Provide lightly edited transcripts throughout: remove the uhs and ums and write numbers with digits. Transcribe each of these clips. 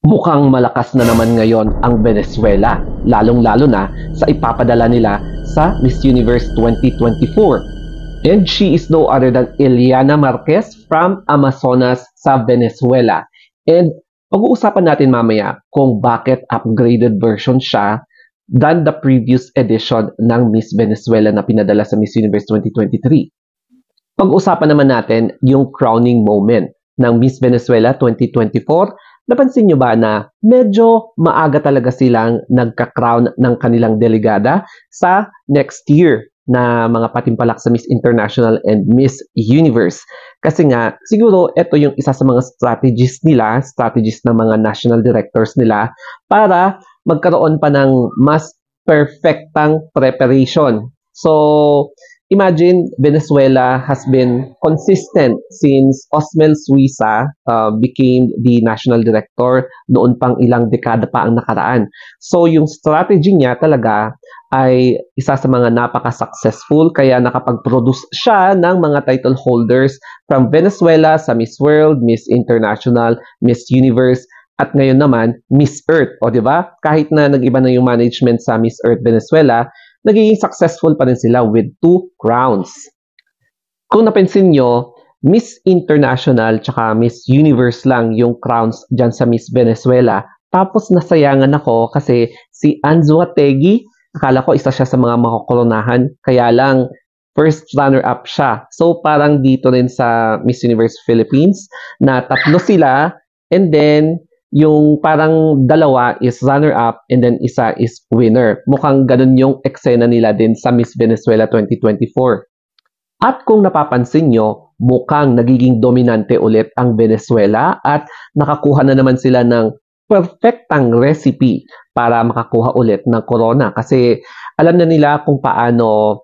Mukhang malakas na naman ngayon ang Venezuela, lalong-lalo na sa ipapadala nila sa Miss Universe 2024. And she is no other than Eliana Marquez from Amazonas sa Venezuela. And pag-uusapan natin mamaya kung bakit upgraded version siya than the previous edition ng Miss Venezuela na pinadala sa Miss Universe 2023. Pag-usapan naman natin yung crowning moment ng Miss Venezuela 2024. Napansin nyo ba na medyo maaga talaga silang nagka-crown ng kanilang delegada sa next year na mga patimpalak sa Miss International and Miss Universe. Kasi nga, siguro ito yung isa sa mga strategies ng mga national directors nila para magkaroon pa ng mas perfectang preparation. So, imagine, Venezuela has been consistent since Osmel Suiza became the national director noon pang ilang dekada pa ang nakaraan. So, yung strategy niya talaga ay isa sa mga napaka-successful kaya nakapag-produce siya ng mga title holders from Venezuela sa Miss World, Miss International, Miss Universe, at ngayon naman, Miss Earth. O, di ba? Kahit na nag-iba na yung management sa Miss Earth Venezuela, nagiging successful pa rin sila with 2 crowns. Kung napansin nyo, Miss International tsaka Miss Universe lang yung crowns dyan sa Miss Venezuela. Tapos nasayangan ako kasi si Anzo Ategi, akala ko isa siya sa mga makokoronahan, kaya lang first runner-up siya. So parang dito rin sa Miss Universe Philippines na tatlo sila and then yung parang dalawa is runner-up and then isa is winner. Mukhang ganun yung eksena nila din sa Miss Venezuela 2024. At kung napapansin nyo, mukhang nagiging dominante ulit ang Venezuela at nakakuha na naman sila ng perfectang recipe para makakuha ulit ng corona. Kasi alam na nila kung paano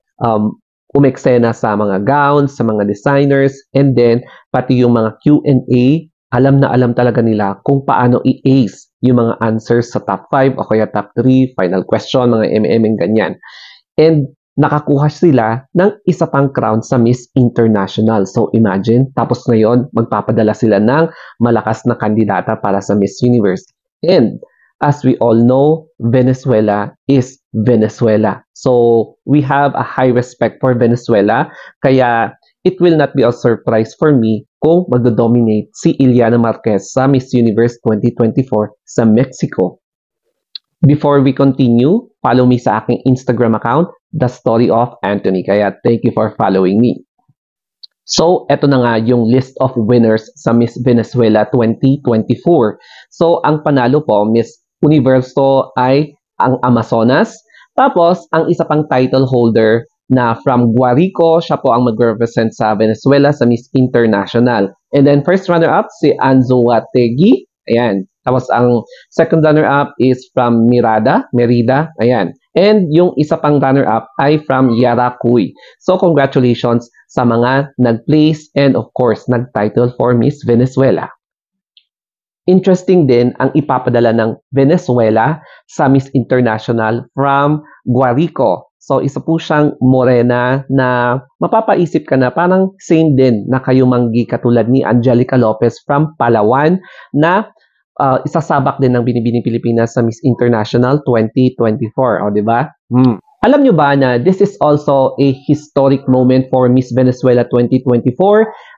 umeksena sa mga gowns, sa mga designers, and then pati yung mga Q&A, alam na alam talaga nila kung paano i-ace yung mga answers sa top 5 o kaya top 3, final question, mga MM, ganyan. And nakakuha sila ng isa pang crown sa Miss International. So imagine, tapos ngayon, magpapadala sila ng malakas na kandidata para sa Miss Universe. And as we all know, Venezuela is Venezuela. So we have a high respect for Venezuela, kaya it will not be a surprise for me kung magdo-dominate si Eliana Marquez sa Miss Universe 2024 sa Mexico. Before we continue, follow me sa aking Instagram account, The Story of Anthony. Kaya thank you for following me. So, eto na nga yung list of winners sa Miss Venezuela 2024. So, ang panalo po, Miss Universo ay ang Amazonas. Tapos, ang isa pang title holder na from Guarico, siya po ang mag-represent sa Venezuela sa Miss International. And then first runner-up, si Anzo Ategi. Ayan. Tapos ang second runner-up is from Merida. Ayan. And yung isa pang runner-up ay from Yaracuy. So congratulations sa mga nag-place and of course nag-title for Miss Venezuela. Interesting din ang ipapadala ng Venezuela sa Miss International from Guarico. So, isa po siyang morena na mapapaisip ka na parang same din na kayumanggi katulad ni Angelica Lopez from Palawan na isasabak din ng Binibining Pilipinas sa Miss International 2024. O, di ba? Alam nyo ba na this is also a historic moment for Miss Venezuela 2024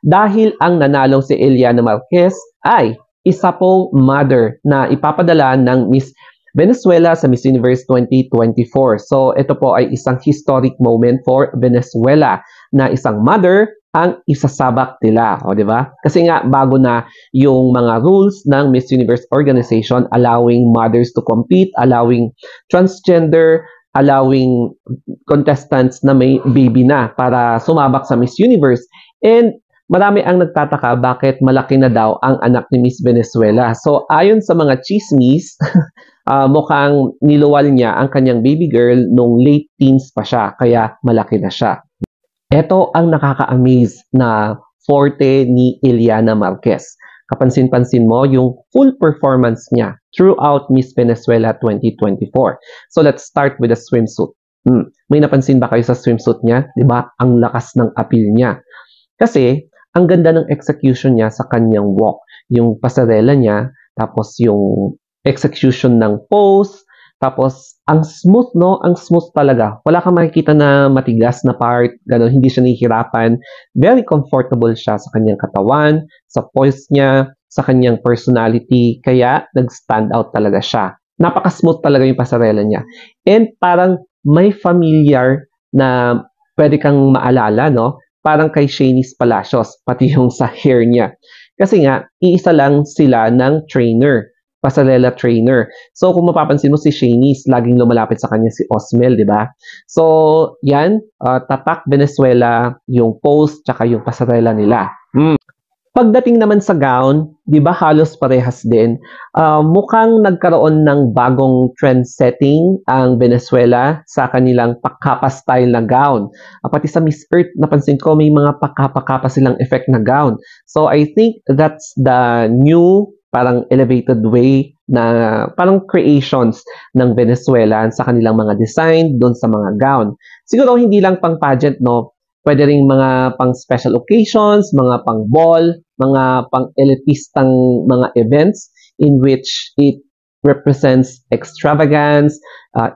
dahil ang nanalong si Eliana Marquez ay isa pong mother na ipapadala ng Miss Venezuela sa Miss Universe 2024. So, ito po ay isang historic moment for Venezuela na isang mother ang isasabak nila. O, di ba? Kasi nga, bago na yung mga rules ng Miss Universe organization allowing mothers to compete, allowing transgender, allowing contestants na may baby na para sumabak sa Miss Universe. And marami ang nagtataka bakit malaki na daw ang anak ni Miss Venezuela. So, ayon sa mga chismis, mukhang niluwal niya ang kanyang baby girl nung late teens pa siya, kaya malaki na siya. Ito ang nakaka-amaze na forte ni Eliana Marquez. Kapansin-pansin mo yung full performance niya throughout Miss Venezuela 2024. So let's start with the swimsuit. May napansin ba kayo sa swimsuit niya? Diba? Ang lakas ng appeal niya. Kasi ang ganda ng execution niya sa kanyang walk. Yung pasarela niya, tapos yung execution ng pose, tapos ang smooth, no? Ang smooth talaga. Wala kang makikita na matigas na part, gano'n, hindi siya nahihirapan. Very comfortable siya sa kanyang katawan, sa pose niya, sa kanyang personality, kaya nag-stand out talaga siya. Napaka-smooth talaga yung pasarela niya. And parang may familiar na pwede kang maalala, no? Parang kay Shanice Palacios, pati yung sa hair niya. Kasi nga, iisa lang sila ng trainer, pasarela trainer. So, kung mapapansin mo si Shanice, laging lumalapit sa kanya si Osmel, di ba? So, yan, tatak Venezuela, yung pose, tsaka yung pasarela nila. Pagdating naman sa gown, 'di ba halos parehas din. Mukhang nagkaroon ng bagong trend setting ang Venezuela sa kanilang pakapa style na gown. Pati sa Miss Earth, napansin ko may mga pakapa-kapa silang effect na gown. So I think that's the new parang elevated way na parang creations ng Venezuela sa kanilang mga design doon sa mga gown. Siguro hindi lang pang pageant, no? Pwede ring mga pang special occasions, mga pang ball, mga pang-elitistang mga events in which it represents extravagance,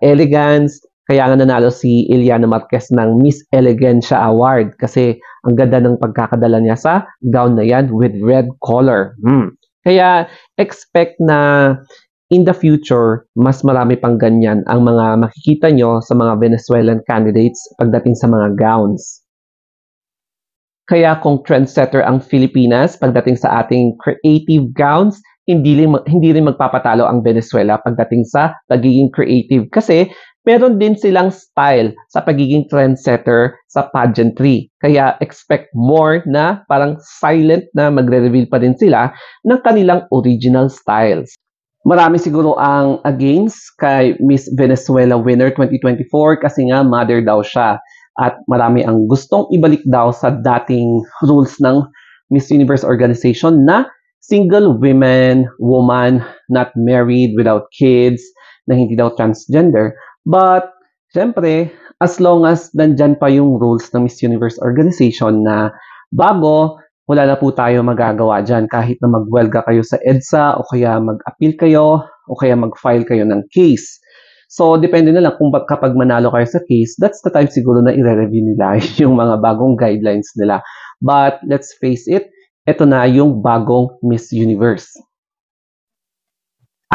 elegance. Kaya nga nanalo si Iliana Marquez ng Miss Elegancia Award kasi ang ganda ng pagkakadala niya sa gown na yan with red color. Kaya expect na in the future, mas marami pang ganyan ang mga makikita nyo sa mga Venezuelan candidates pagdating sa mga gowns. Kaya kung trendsetter ang Pilipinas pagdating sa ating creative gowns, hindi rin magpapatalo ang Venezuela pagdating sa pagiging creative kasi meron din silang style sa pagiging trendsetter sa pageantry. Kaya expect more na parang silent na magre-reveal pa din sila ng kanilang original styles. Marami siguro ang against kay Miss Venezuela winner 2024 kasi nga mother daw siya. At marami ang gustong ibalik daw sa dating rules ng Miss Universe organization na single woman, not married, without kids, na hindi daw transgender. But, syempre, as long as nandyan pa yung rules ng Miss Universe organization na bago, wala na po tayo magagawa dyan. Kahit na magwelga kayo sa EDSA o kaya mag-appeal kayo o kaya mag-file kayo ng case. So, depende na lang kung kapag manalo kayo sa case, that's the time siguro na i-review nila yung mga bagong guidelines nila. But, let's face it, ito na yung bagong Miss Universe.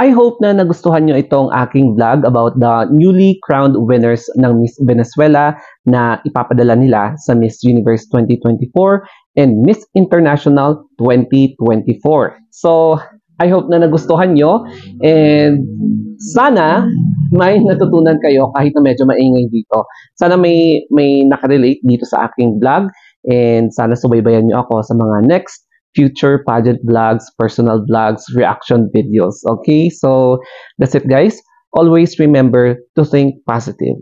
I hope na nagustuhan nyo itong aking vlog about the newly crowned winners ng Miss Venezuela na ipapadala nila sa Miss Universe 2024 and Miss International 2024. So, I hope na nagustuhan nyo and sana may natutunan kayo kahit na medyo maingay dito. Sana may nakarelate dito sa aking vlog and sana subaybayan nyo ako sa mga next future pageant vlogs, personal vlogs, reaction videos. Okay, so that's it guys. Always remember to think positive.